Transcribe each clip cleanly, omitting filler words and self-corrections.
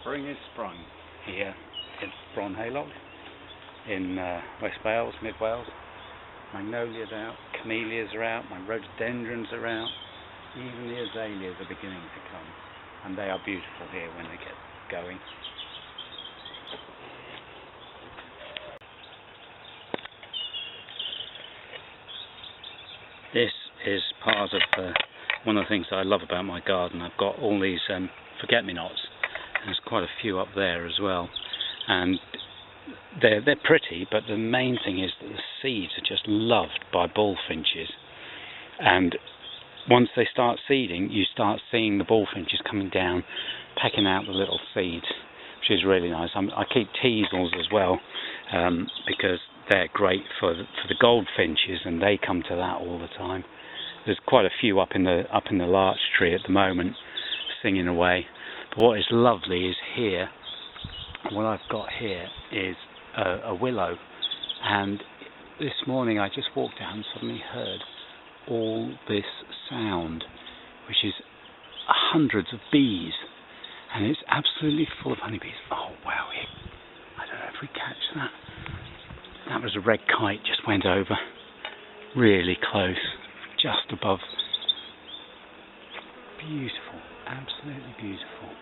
Spring is sprung here in Bron Haylock in West Wales, Mid Wales. Magnolias are out, camellias are out, my rhododendrons are out, even the azaleas are beginning to come, and they are beautiful here when they get going. This is part of one of the things I love about my garden. I've got all these forget-me-nots. There's quite a few up there as well, and they're pretty, but the main thing is that the seeds are just loved by bullfinches, and once they start seeding, you start seeing the bullfinches coming down, pecking out the little seeds, which is really nice. I keep teasels as well, because they're great for the goldfinches, and they come to that all the time. There's quite a few up in the larch tree at the moment, singing away. But what is lovely is here. What I've got here is a willow, and this morning I just walked out and suddenly heard all this sound, which is hundreds of bees, and it's absolutely full of honeybees. Oh wow! I don't know if we catch that. That was a red kite, just went over, really close, just above. Beautiful, absolutely beautiful.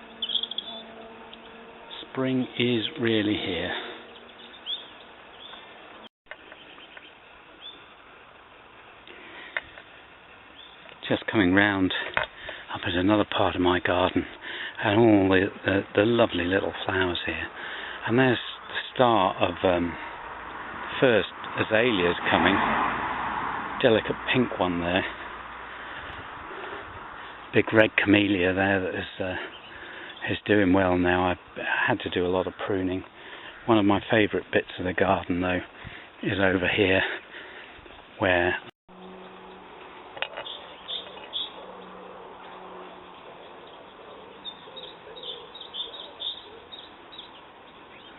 Spring is really here. Just coming round up at another part of my garden, and all the lovely little flowers here. And there's the start of first azaleas coming. Delicate pink one there. Big red camellia there that is doing well now. I had to do a lot of pruning. One of my favourite bits of the garden though is over here, where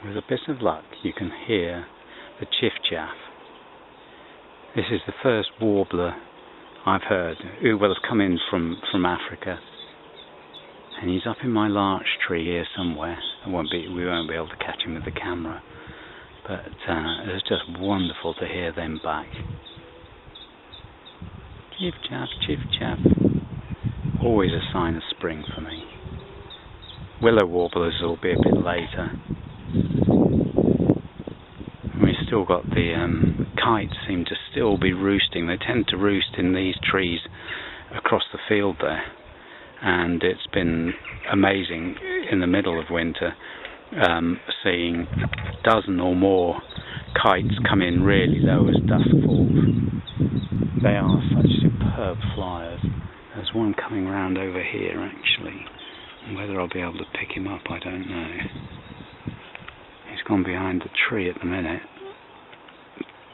with a bit of luck you can hear the chiff-chaff. This is the first warbler I've heard, who will have come in from Africa, and he's up in my larch tree here somewhere. We won't be able to catch him with the camera, but it's just wonderful to hear them back. Chiff-chaff, chiff-chaff. Always a sign of spring for me. Willow warblers will be a bit later. We've still got the kites seem to still be roosting. They tend to roost in these trees across the field there, and it's been amazing in the middle of winter seeing a dozen or more kites come in really low as dusk falls. They are such superb flyers. There's one coming round over here actually, and whether I'll be able to pick him up I don't know. He's gone behind the tree at the minute,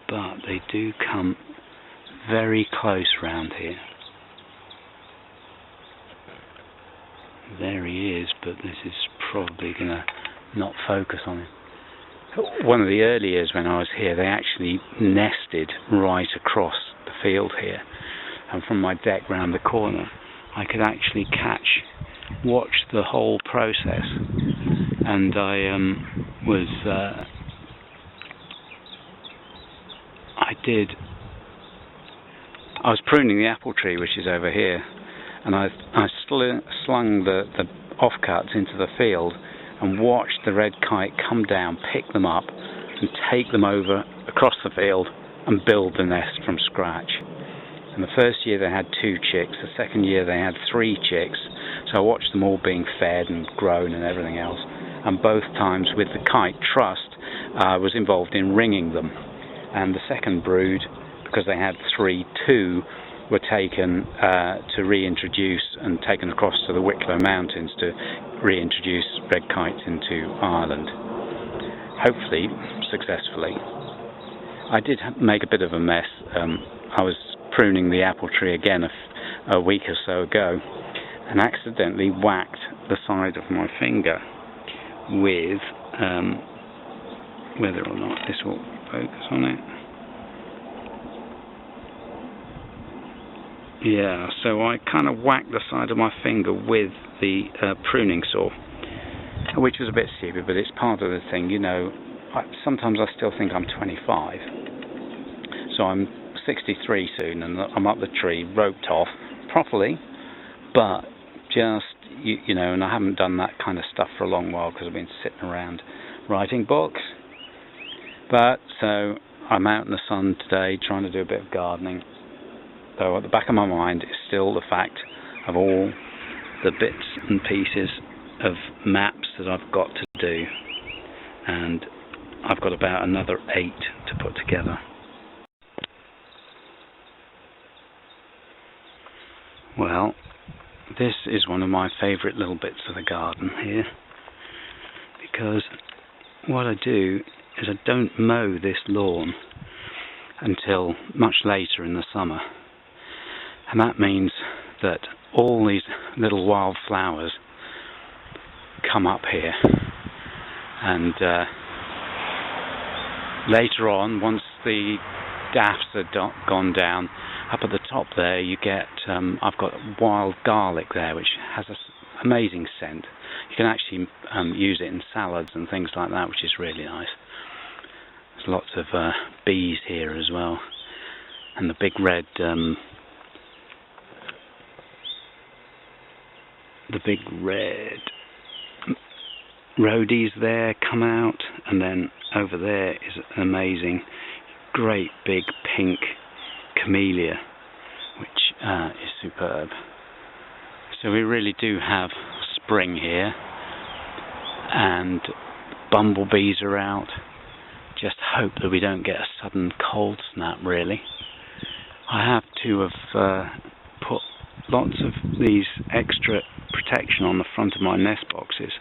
but they do come very close round here. There he is, but this is probably going to not focus on him. One of the early years when I was here, they actually nested right across the field here, and from my deck round the corner I could actually watch the whole process. And I was pruning the apple tree, which is over here, and I slung the offcuts into the field and watched the red kite come down, pick them up and take them over across the field and build the nest from scratch. And the first year they had 2 chicks, the second year they had 3 chicks, so I watched them all being fed and grown and everything else. And both times with the kite trust, I was involved in ringing them. And the second brood, because they had 2 were taken to reintroduce and taken across to the Wicklow Mountains to reintroduce red kites into Ireland. Hopefully, successfully. I did make a bit of a mess. I was pruning the apple tree again a week or so ago, and accidentally whacked the side of my finger with, whether or not this will focus on it. Yeah, so I kind of whacked the side of my finger with the pruning saw. which was a bit stupid, but it's part of the thing, you know. Sometimes I still think I'm 25, so I'm 63 soon, and I'm up the tree, roped off properly, but just, you know, and I haven't done that kind of stuff for a long while because I've been sitting around writing books. But so I'm out in the sun today trying to do a bit of gardening, though at the back of my mind is still the fact of all the bits and pieces of maps that I've got to do, and I've got about another 8 to put together. Well, this is one of my favourite little bits of the garden here, because what I do is I don't mow this lawn until much later in the summer, and that means that all these little wild flowers come up here, and later on, once the daffs are gone down, up at the top there you get, I've got wild garlic there, which has an amazing scent. You can actually use it in salads and things like that, which is really nice. There's lots of bees here as well, and the big red roadies there come out, and then over there is an amazing great big pink camellia, which is superb. So we really do have spring here, and bumblebees are out. Just hope that we don't get a sudden cold snap, really. I have to have put lots of these extra protection on the front of my nest boxes,